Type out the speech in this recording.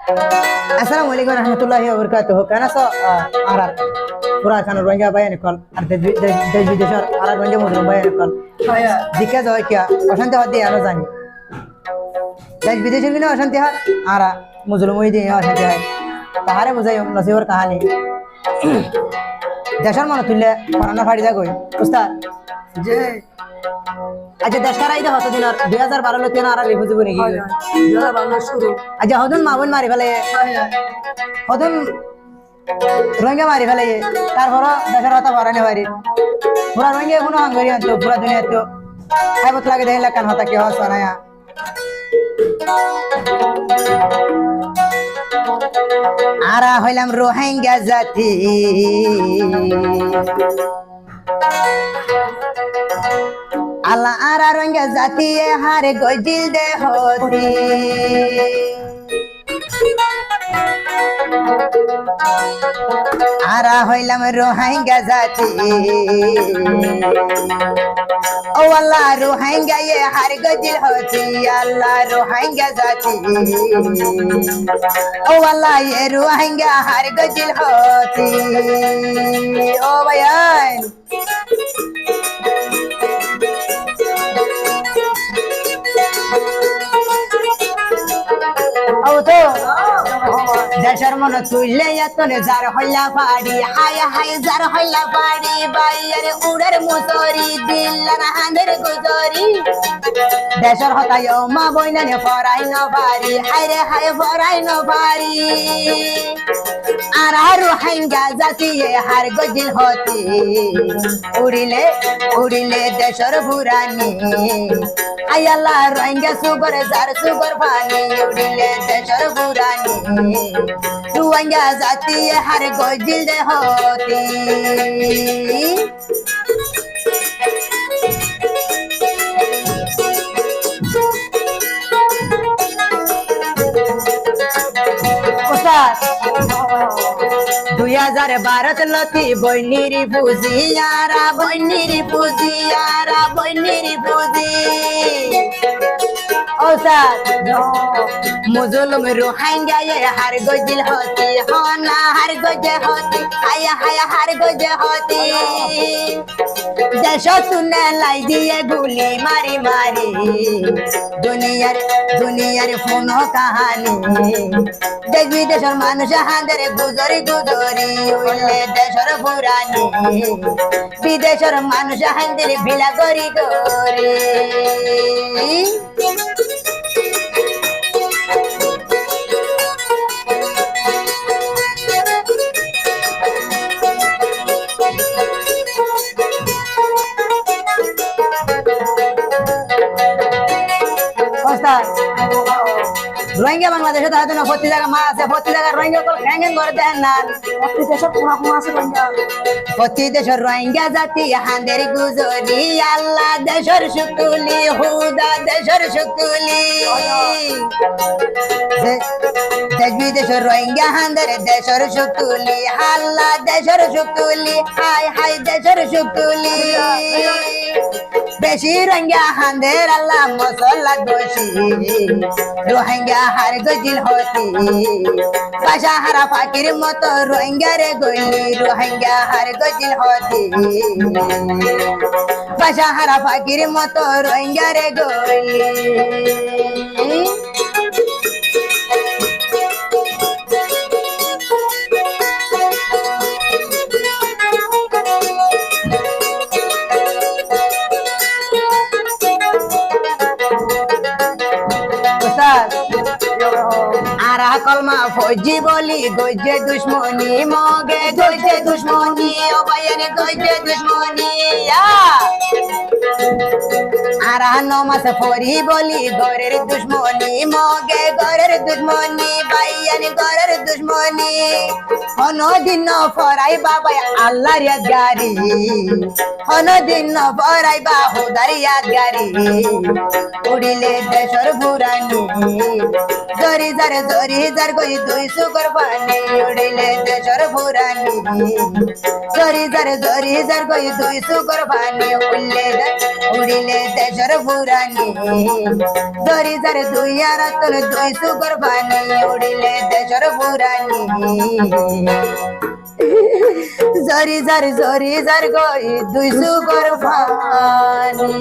আসসালামু আলাইকুম রহমতুল্লাহি ওয়া বারাকাতুহু কেন সো আর পুরা খান রোহিঙ্গা বায়ান কল আর দেশ বিদেশের আর রোহিঙ্গা মুসলিম বায়ান কল জিজ্ঞাসা যায় কি অশান্তি হতে আরো জানি দেশ বিদেশের বিনা অশান্তি হয় আর মুসলিম হই দিয়ে অশান্তি হয় তাহারে বুঝাই নসিবর কাহানি দেশের মনে তুললে করোনা ফাড়ি যা কই উস্তাদ যে আচ্ছা দেশটার আইতে হতো দিন 2012 লো তেন আর রিফিউজি বনি কি যারা বাংলা শুরু আচ্ছা হদুন মাবুন মারি ফেলে হদুন রোহিঙ্গা মারি ফেলে তারপর দেশের কথা বাড়ানি পারি পুরা রোহিঙ্গা কোনো হাঙ্গরি আনতো পুরা দুনিয়া তো খাইবত লাগে দেখলে কান হতা কি হস না আরা হইলাম রোহিঙ্গা জাতি আল্লাহ আরা রোহিঙ্গা জাতি হারে গজিল দে হতি আরা হইলাম রোহিঙ্গা জাতি ও আল্লাহ রোহিঙ্গা হার গজিল হতি আল্লাহ রোহিঙ্গা জাতি ও আল্লাহ রোহিঙ্গা হার গজিল হতি ও ভাইয়ান ও তো দেশের মনে তুললে এতনে যার হইলা পাড়ি হায় হায় যার হইলা পাড়ি বাইয়ের উড়ের মুসরি দিল্লার হাঁদের গুজরি দেশের হতায় মা বইনানে ফরাই ন পারি হায় রে হায় ফরাই ন পারি আর আরো হাঙ্গা জাতি হার গজিল হতি উড়িলে উড়িলে দেশের বুড়ানি আয় আল্লাহ রোহিঙ্গা সুগর যার সুগর পানি উড়িলে দেশের বুড়ানি রোহিঙ্গা জাতি হার গজিল দে হতি ওস্তাদ 2012 লতি বইনির পুজিয়ারা বইনির পুজিয়ারা বইনির পুজি ওস্তাদ মুজলুম রোহিঙ্গা হার গজিল হতি হনা হার গজে হতি হায় হায় হার গজে হতি দেশ তুনে লাই দিয়ে গুলি মারি মারি দুনিয়ার দুনিয়ার ফোন কাহানি দেশ বিদেশের মানুষ হাঁদের গুজরি গুজরি উঠলে দেশের পুরানি বিদেশের মানুষ হাঁদের ভিলা গরি গরি রোহিঙ্গা বাংলাদেশে তাহলে না প্রতি জায়গা মা আছে প্রতি জায়গা রোহিঙ্গা হ্যাঙ্গেন করে দেন না প্রতি দেশের কোনা কোনা আছে রোহিঙ্গা প্রতি দেশের রোহিঙ্গা জাতি হাঁদের গুজরি আল্লাহ দেশের সুতুলি হুদা দেশের সুতুলি দেশ বিদেশের রোহিঙ্গা হাঁদের দেশের সুতুলি আল্লাহ দেশের সুতুলি হাই হাই দেশের সুতুলি বেশি রোহিঙ্গা হাঁদের আল্লাহ মশলা দোষী রোহিঙ্গা হার গজিল হতি বাসা হারা ফাকির মতো রোহিঙ্গা রে গইলি রোহিঙ্গা হার গজিল হতি বাসা হারা ফাকির মতো রোহিঙ্গা রে গইলি আরা কলমা ফৌজি বলি গজে দুশ্মনী মগে গজে দুশ্মনী ও ভাইয়ানে গজে দুশ্মনী আরা নমাস ফরি বলি গরের দুশ্মনী মগে গরের দুশ্মনী ভাইয়ানে গরের দুশ্মনী হনদিন ফরাই বাবা আল্লাহর ইয়াদগারি হনদিন ফরাই বা হুদার ইয়াদগারি উড়িলে দেশের বুড়ানি জরি যার কই দুই সুকর পানি উড়িলে দেশের বুড়ানি জরি যার কই দুই সুকর পানি উড়িলে দেশের বুড়ানি জরি যার দুই আর দুই সুকর পানি উড়িলে দেশর বুড়ানি জরি জরি জরি জর গই দুই সুগর ফানি